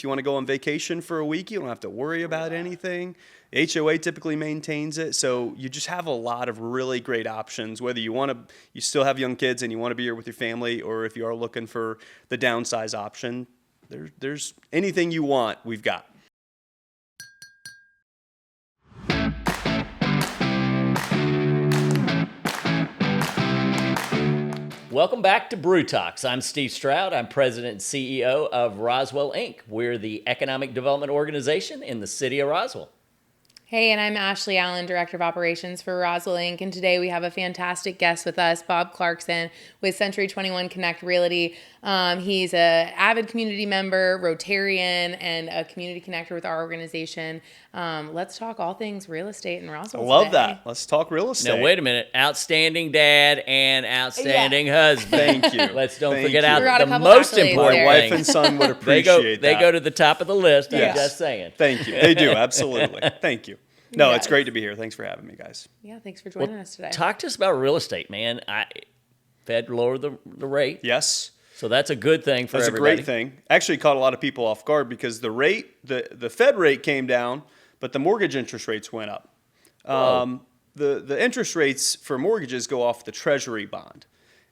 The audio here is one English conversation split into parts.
If you want to go on vacation for a week, you don't have to worry about anything. The HOA typically maintains it. So you just have a lot of really great options, whether you still have young kids and you want to be here with your family, or if you are looking for the downsize option, there's anything you want, we've got. Welcome back to Brew Talks. I'm Steve Stroud. I'm president and CEO of Roswell, Inc. We're the economic development organization in the city of Roswell. Hey, and I'm Ashley Allen, Director of Operations for Roswell, Inc. And today we have a fantastic guest with us, Bob Clarkson with Century 21 Connect Realty. He's an avid community member, Rotarian, and a community connector with our organization. Let's talk all things real estate in Roswell. I love today. that. Let's talk real estate. Now, wait a minute. Outstanding dad and outstanding husband. Thank you. Let's don't Thank forget you. out Forgot a the couple most accolades important there. My thing. wife and son would appreciate They that. go to the top of the list. Yes. I'm just saying. Thank you. They do, absolutely. Thank you. No, Yes. it's great to be here. Thanks for having me, guys. Yeah, thanks for joining us today. Talk to us about real estate, man. Fed lowered the rate. Yes. So that's a good thing for That's everybody. a great thing. Actually caught a lot of people off guard because the Fed rate came down, but the mortgage interest rates went up. The interest rates for mortgages go off the Treasury bond.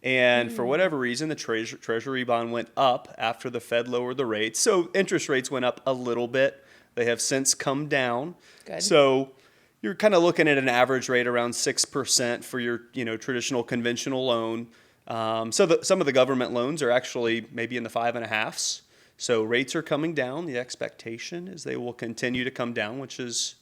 And for whatever reason, the Treasury bond went up after the Fed lowered the rates. So interest rates went up a little bit. They have since come down. Good. So you're kind of looking at an average rate around 6% for your traditional conventional loan. Some of the government loans are actually maybe in the 5.5s. So rates are coming down. The expectation is they will continue to come down, which is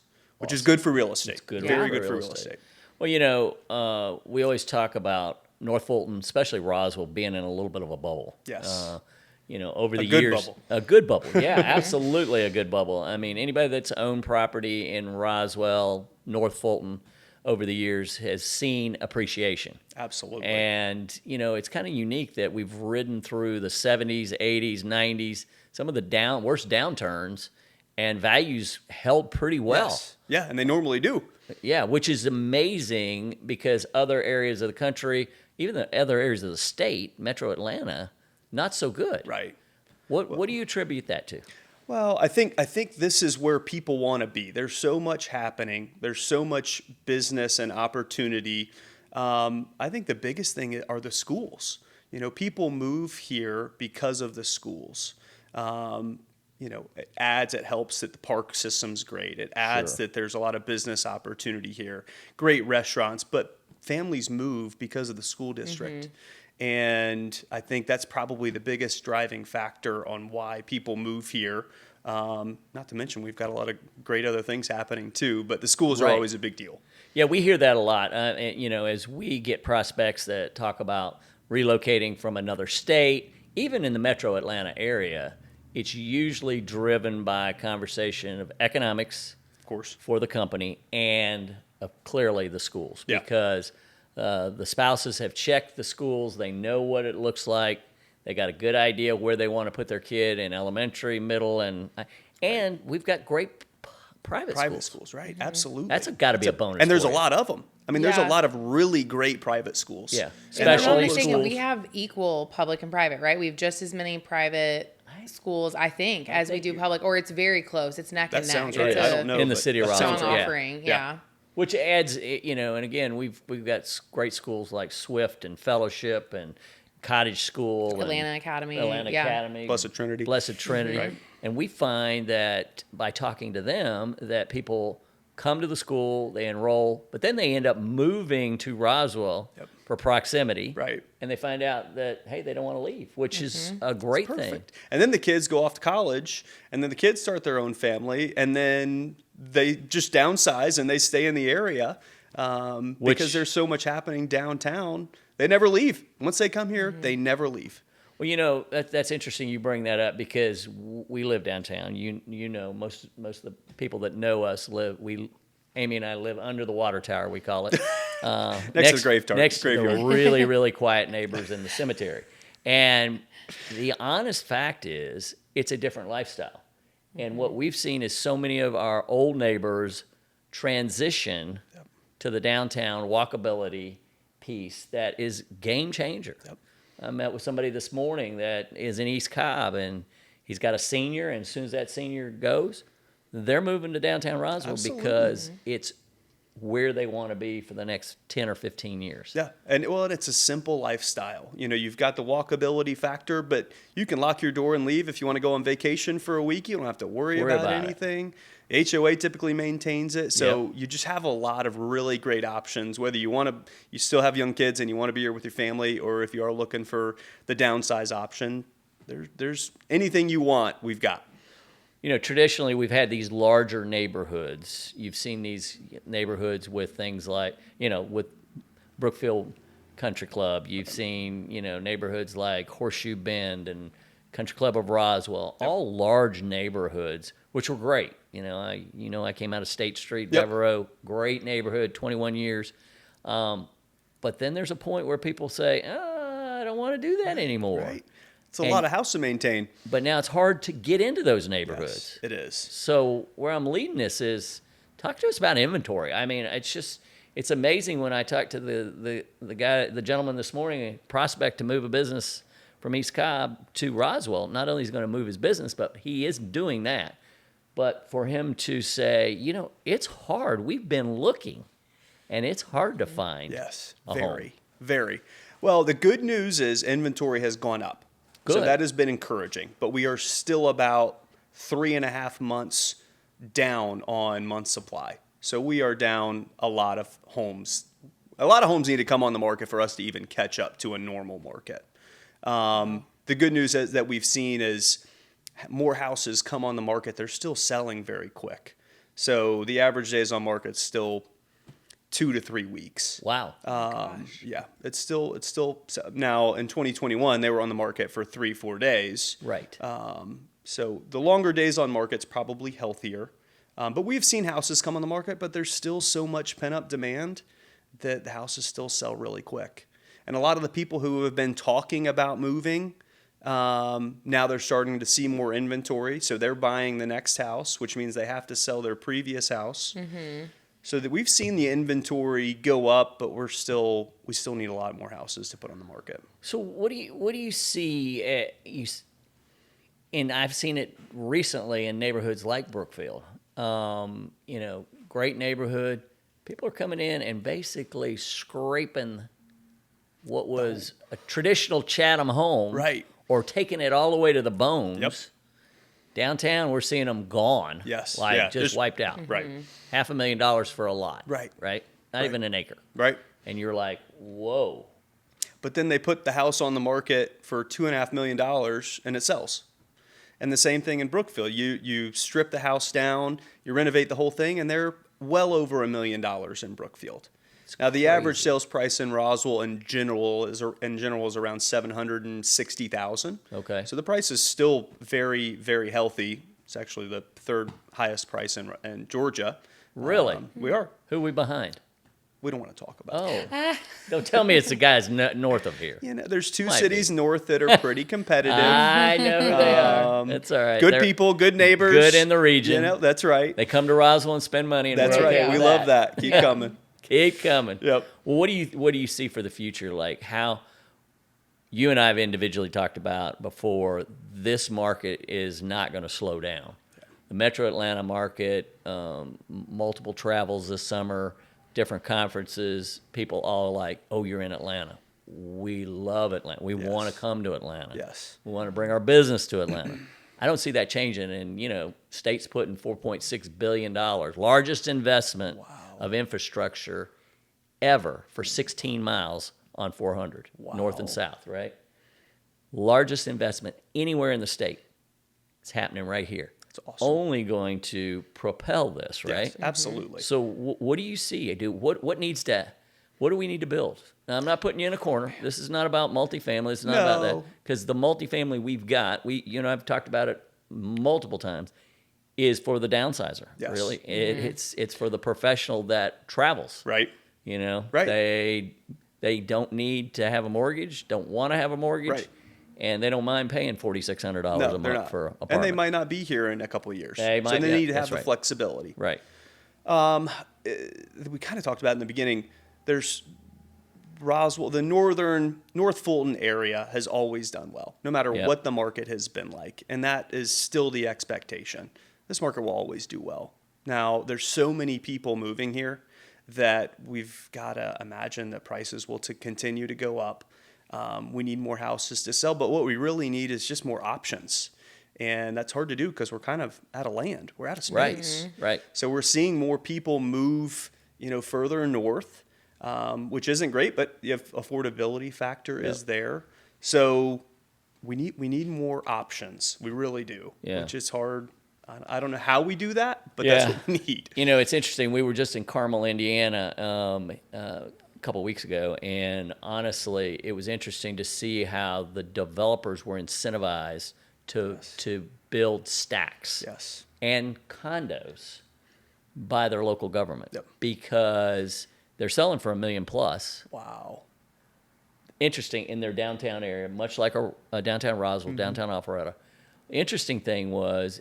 good for real estate. It's good, Very good for real estate. Well, we always talk about North Fulton, especially Roswell, being in a little bit of a bubble. Yes. Over the good years. bubble. A good bubble. Yeah, absolutely a good bubble. I mean, anybody that's owned property in Roswell, North Fulton, over the years has seen appreciation. Absolutely. And, it's kind of unique that we've ridden through the 70s, 80s, 90s, some of the worst downturns, and values held pretty well. Yes. Yeah, and they normally do. Yeah, which is amazing because other areas of the country, even the other areas of the state, Metro Atlanta, not so good. Right. What do you attribute that to? Well, I think this is where people want to be. There's so much happening. There's so much business and opportunity. I think the biggest thing are the schools. People move here because of the schools. It adds, it helps that the park system's great. It adds that there's a lot of business opportunity here, great restaurants, but families move because of the school district. Mm-hmm. And I think that's probably the biggest driving factor on why people move here. Not to mention we've got a lot of great other things happening too, but the schools are always a big deal. Yeah, we hear that a lot. As we get prospects that talk about relocating from another state, even in the Metro Atlanta area, it's usually driven by a conversation of economics, of course, for the company, and clearly the schools, because the spouses have checked the schools. They know what it looks like. They got a good idea where they want to put their kid in elementary, middle, and we've got great private schools. Right? Mm-hmm. Absolutely. That's got to be a bonus. And there's a lot of them. I mean, there's a lot of really great private schools. Yeah, especially schools. We have equal public and private, right? We have just as many private schools, I think, as we do public, or it's very close. It's neck and neck. That sounds right. I don't know. In the city of Roswell. Strong offering, yeah. Which adds, and again, we've got great schools like Swift and Fellowship and Cottage School, Atlanta Academy, Blessed Trinity, right. And we find that by talking to them, that people come to the school, they enroll, but then they end up moving to Roswell for proximity, right? And they find out that hey, they don't want to leave, which is a great thing. And then the kids go off to college, and then the kids start their own family, and then they just downsize and they stay in the area because there's so much happening downtown. They never leave. Once they come here, they never leave. Well, that's interesting you bring that up because we live downtown. Most of the people that know us Amy and I live under the water tower, we call it. Next to the graveyard. Next to the really, really quiet neighbors in the cemetery. And the honest fact is it's a different lifestyle. And what we've seen is so many of our old neighbors transition to the downtown walkability piece that is game changer. I met with somebody this morning that is in East Cobb, and He's got a senior, and as soon as that senior goes, they're moving to downtown Roswell Absolutely. because it's where they want to be for the next 10 or 15 years. Yeah, and it's a simple lifestyle. You've got the walkability factor, but you can lock your door and leave if you want to go on vacation for a week. You don't have to worry about anything. HOA typically maintains it, so you just have a lot of really great options. Whether you still have young kids and you want to be here with your family, or if you are looking for the downsize option, there's anything you want, we've got. Traditionally, we've had these larger neighborhoods. You've seen these neighborhoods with things like, with Brookfield Country Club. You've seen, neighborhoods like Horseshoe Bend and Country Club of Roswell, all large neighborhoods, which were great. I came out of State Street, Devereaux, great neighborhood, 21 years. But then there's a point where people say, I don't want to do that anymore. Right. It's a lot of house to maintain. But now it's hard to get into those neighborhoods. Yes, it is. So where I'm leading this is, talk to us about inventory. I mean, it's amazing when I talked to the gentleman this morning, a prospect to move a business from East Cobb to Roswell. Not only is he going to move his business, but he is doing that. But for him to say, it's hard. We've been looking, and it's hard to find. Yes, a home. Very. Well, the good news is inventory has gone up. Good. So that has been encouraging, but we are still about 3.5 months down on month supply. So we are down a lot of homes. A lot of homes need to come on the market for us to even catch up to a normal market. The good news is that we've seen is more houses come on the market. They're still selling very quick. So the average days on market is still 2 to 3 weeks. Wow. Yeah, it's still now in 2021 they were on the market for 3-4 days. Right. So the longer days on market's probably healthier. But we've seen houses come on the market, but there's still so much pent up demand that the houses still sell really quick. And a lot of the people who have been talking about moving, now they're starting to see more inventory. So they're buying the next house, which means they have to sell their previous house. Mm-hmm. So that we've seen the inventory go up, but we still need a lot more houses to put on the market. So what do you see? And I've seen it recently in neighborhoods like Brookfield. Great neighborhood. People are coming in and basically scraping what was a traditional Chatham home, right, or taking it all the way to the bones. Yep. Downtown, we're seeing them gone. Yes. Just wiped out. Right. $500,000 for a lot. Right. Not even an acre. Right. And you're like, whoa. But then they put the house on the market for $2.5 million and it sells. And the same thing in Brookfield. You strip the house down, you renovate the whole thing, and they're well over $1 million in Brookfield. Now the average sales price in Roswell in general is around $760,000. Okay. So the price is still very, very healthy. It's actually the third highest price in Georgia. Really? We are. Who are we behind? We don't want to talk about it. Oh. Don't tell me it's the guys north of here. There's two cities north that are pretty competitive. I know who they are. That's all right. Good people, good neighbors. Good in the region. That's right. They come to Roswell and spend money. And That's right. We love that. Keep coming. Keep coming. Yep. Well, what do you see for the future? Like how you and I have individually talked about before, this market is not going to slow down. The Metro Atlanta market, multiple travels this summer, different conferences, people all like, oh, you're in Atlanta. We love Atlanta. We want to come to Atlanta. Yes. We want to bring our business to Atlanta. I don't see that changing. And, state's putting $4.6 billion, largest investment of infrastructure ever for 16 miles on 400, north and south, right? Largest investment anywhere in the state. It's happening right here. It's awesome. Only going to propel this, right? Yes, absolutely. So what do you see? What do we need to build? Now, I'm not putting you in a corner. This is not about multifamily. It's not about that. Because the multifamily we've got, I've talked about it multiple times, is for the downsizer. Yes. Really, it's for the professional that travels. Right. Right. They don't need to have a mortgage, don't want to have a mortgage, right, and they don't mind paying $4,600 a month for an apartment. And they might not be here in a couple of years. They need to have the flexibility. Right. We kind of talked about in the beginning. Roswell, the North Fulton area has always done well, no matter Yep. what the market has been like. And that is still the expectation. This market will always do well. Now, there's so many people moving here that we've got to imagine that prices will continue to go up. We need more houses to sell, but what we really need is just more options. And that's hard to do because we're kind of out of land. We're out of space. Right. So we're seeing more people move, further north, which isn't great, but the affordability factor is there. So we need more options. We really do, which is hard. I don't know how we do that, but that's what we need. It's interesting. We were just in Carmel, Indiana, a couple of weeks ago, and honestly, it was interesting to see how the developers were incentivized to build stacks and condos by their local government because they're selling for $1 million plus. Wow. Interesting, in their downtown area, much like a downtown Roswell, downtown Alpharetta. Interesting thing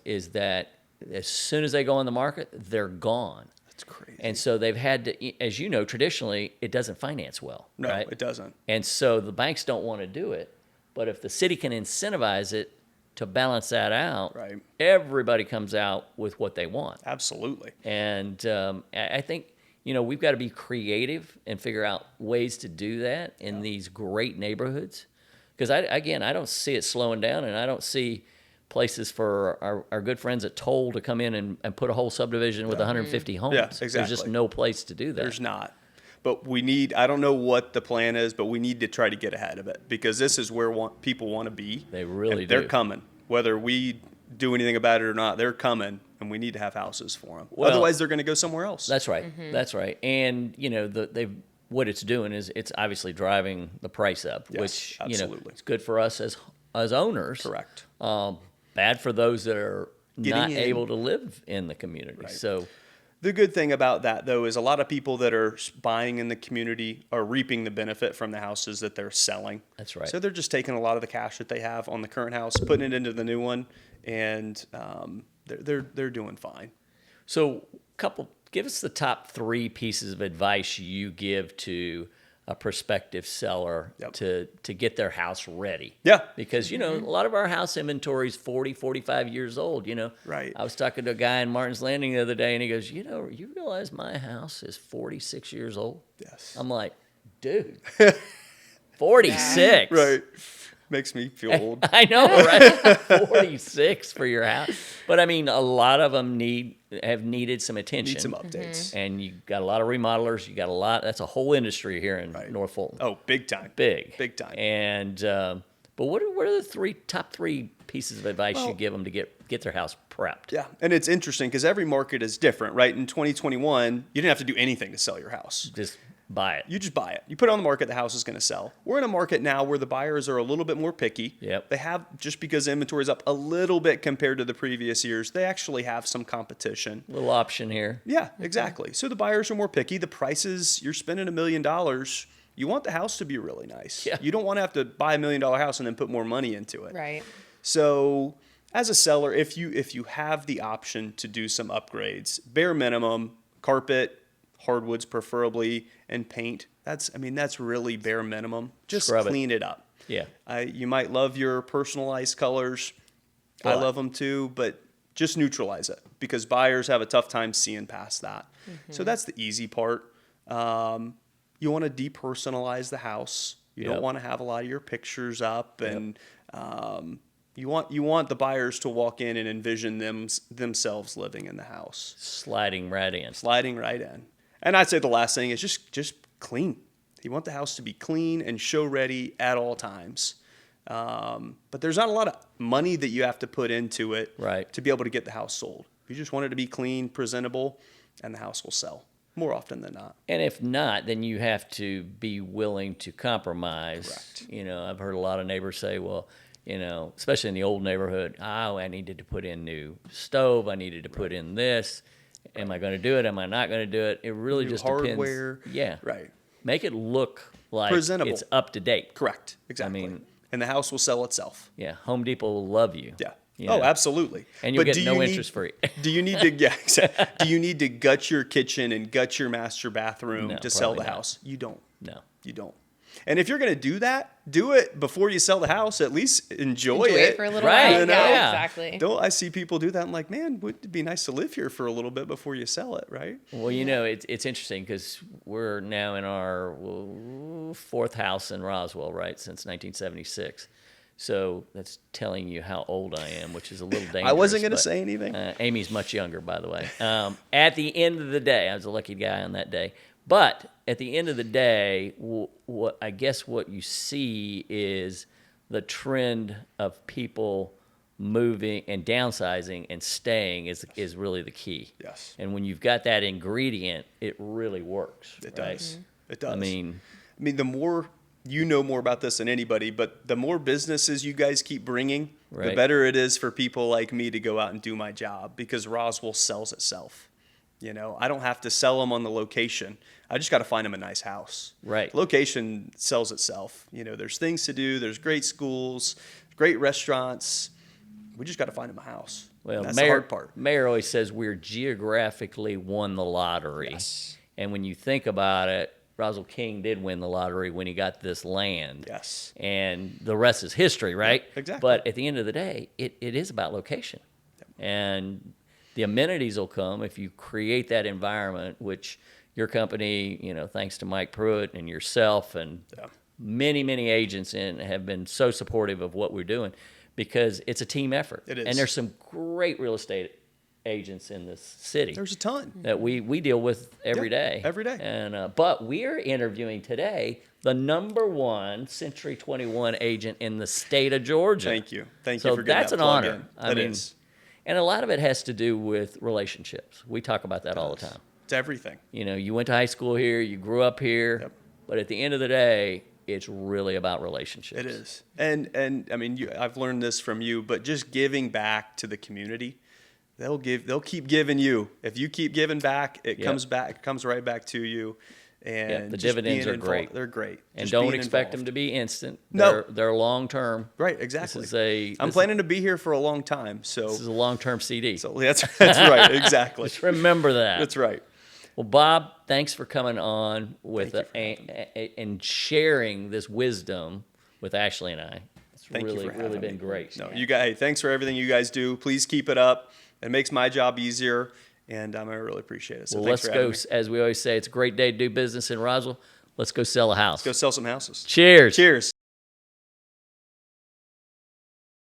is that as soon as they go on the market, they're gone. That's crazy. And so they've had to, as you know, traditionally it doesn't finance well. No, right? it doesn't. And so the banks don't want to do it. But if the city can incentivize it to balance that out, everybody comes out with what they want. Absolutely. And I think, we've got to be creative and figure out ways to do that in these great neighborhoods. Because, I don't see it slowing down, and I don't see places for our good friends at Toll to come in and put a whole subdivision with 150 homes. Yeah, exactly. There's just no place to do that. There's not. But I don't know what the plan is, but we need to try to get ahead of it because this is where people want to be. They really do. They're coming. Whether we do anything about it or not, they're coming, and we need to have houses for them. Well, otherwise, they're going to go somewhere else. That's right. That's right. And, what it's doing is it's obviously driving the price up, which, absolutely. It's good for us as owners. Correct. Bad for those that are not in. able to live in the community. Right. So the good thing about that, though, is a lot of people that are buying in the community are reaping the benefit from the houses that they're selling. That's right. So they're just taking a lot of the cash that they have on the current house, putting it into the new one, and they're doing fine. So give us the top 3 pieces of advice you give to a prospective seller to get their house ready. Yeah. Because, a lot of our house inventory is 40, 45 years old, Right. I was talking to a guy in Martin's Landing the other day, and he goes, you realize my house is 46 years old? Yes. I'm like, dude, 46? Right. Makes me feel old. I know, right? 46 for your house. But, a lot of them have needed some attention. Need some updates. And you got a lot of remodelers. You got a lot. That's a whole industry here in North Fulton. Oh, big time. Big time. And but what are the top three pieces of advice you give them to get their house prepped? Yeah, and it's interesting because every market is different, right? In 2021, you didn't have to do anything to sell your house. Just buy it. You just buy it. You put it on the market, the house is going to sell. We're in a market now where the buyers are a little bit more picky. Yep. They have, just because inventory is up a little bit compared to the previous years, they actually have some competition. Little option here. Yeah, exactly. So the buyers are more picky. The prices, you're spending $1 million. You want the house to be really nice. Yeah. You don't want to have to buy $1 million house and then put more money into it. Right. So as a seller, if you have the option to do some upgrades, bare minimum, carpet, hardwoods preferably, and paint, that's really bare minimum. Just Scrub clean it up. Yeah. You might love your personalized colors. I But- love them too, but just neutralize it because buyers have a tough time seeing past that. So that's the easy part. You want to depersonalize the house. You don't Yep. want to have a lot of your pictures up, and you want the buyers to walk in and envision themselves living in the house, Sliding right in. sliding right in. And I'd say the last thing is just clean. You want the house to be clean and show ready at all times. But there's not a lot of money that you have to put into it Right. to be able to get the house sold. You just want it to be clean, presentable, and the house will sell more often than not. And if not, then you have to be willing to compromise. Correct. I've heard a lot of neighbors say, well, especially in the old neighborhood, I needed to put in new stove. I needed to put in this. Am I going to do it? Am I not going to do it? It really New just hardware. depends. Yeah. Right. Make it look like Presentable. it's up to date. Correct. Exactly. I mean- and the house will sell itself. Yeah. Home Depot will love you. Yeah. You Oh, know? absolutely. And you'll But get do no you need- interest free. Do you need to do you need to gut your kitchen and gut your master bathroom No, to sell the probably not. house? You don't. No. You don't. And if you're going to do that, do it before you sell the house. At least enjoy it for a little Right, while. you know? Yeah, exactly. Don't I see people do that? I'm like, man, would it be nice to live here for a little bit before you sell it, right? Well, you know, it's interesting because we're now in our fourth house in Roswell, right, since 1976. So that's telling you how old I am, which is a little dangerous. I wasn't going to but, say anything. Amy's much younger, by the way. At the end of the day, I was a lucky guy on that day. But at the end of the day, what you see is the trend of people moving and downsizing and staying is really the key. Yes. And when you've got that ingredient, it really works. It right? does. It does. I mean, the more you know more about this than anybody, but the more businesses you guys keep bringing, the Right. better it is for people like me to go out and do my job, because Roswell sells itself. You know, I don't have to sell them on the location. I just got to find them a nice house. Right. Location sells itself. You know, there's things to do. There's great schools, great restaurants. We just got to find them a house. well, That's Mayor, the hard part. Mayor always says we're geographically won the lottery. Yes. And when you think about it, Roswell King did win the lottery when he got this land. Yes. And the rest is history, right? exactly. But at the end of the day, it is about location. And the amenities will come if you create that environment, which your company, you know, thanks to Mike Pruitt and yourself and Yeah. many agents have been so supportive of what we're doing, because it's a team effort. It is. And there's some great real estate agents in this city There's a ton. that we deal with every Yeah, day. every day. And but we're interviewing today the #1 Century 21 agent in the state of Georgia. Thank you. Thank So you for getting that's that an plug honor. in. I That mean, is. and a lot of it has to do with relationships. We talk about that all the time. It's everything. You know, you went to high school here, you grew up here, Yep. but at the end of the day, it's really about relationships. It is. And I mean, I've learned this from you, but just giving back to the community, they'll keep giving you. If you keep giving back, it Yep. comes right back to you. And Yep, the just dividends being are involved- great. They're great. And Just don't being expect involved. them to be instant. No. They're long term. Right, exactly. This is I'm planning to be here for a long time, so This is a long term CD. that's right, exactly. Just remember that. That's right. Well, Bob, thanks for coming on with Thank you for and sharing this wisdom with Ashley and I. It's Thank you for really having been me. great. No, you guys, thanks for everything you guys do. Please keep it up. It makes my job easier, and I really appreciate it. So Well, thanks let's for having go. me. As we always say, it's a great day to do business in Roswell. Let's go sell a house. Go sell some houses. Cheers. Cheers.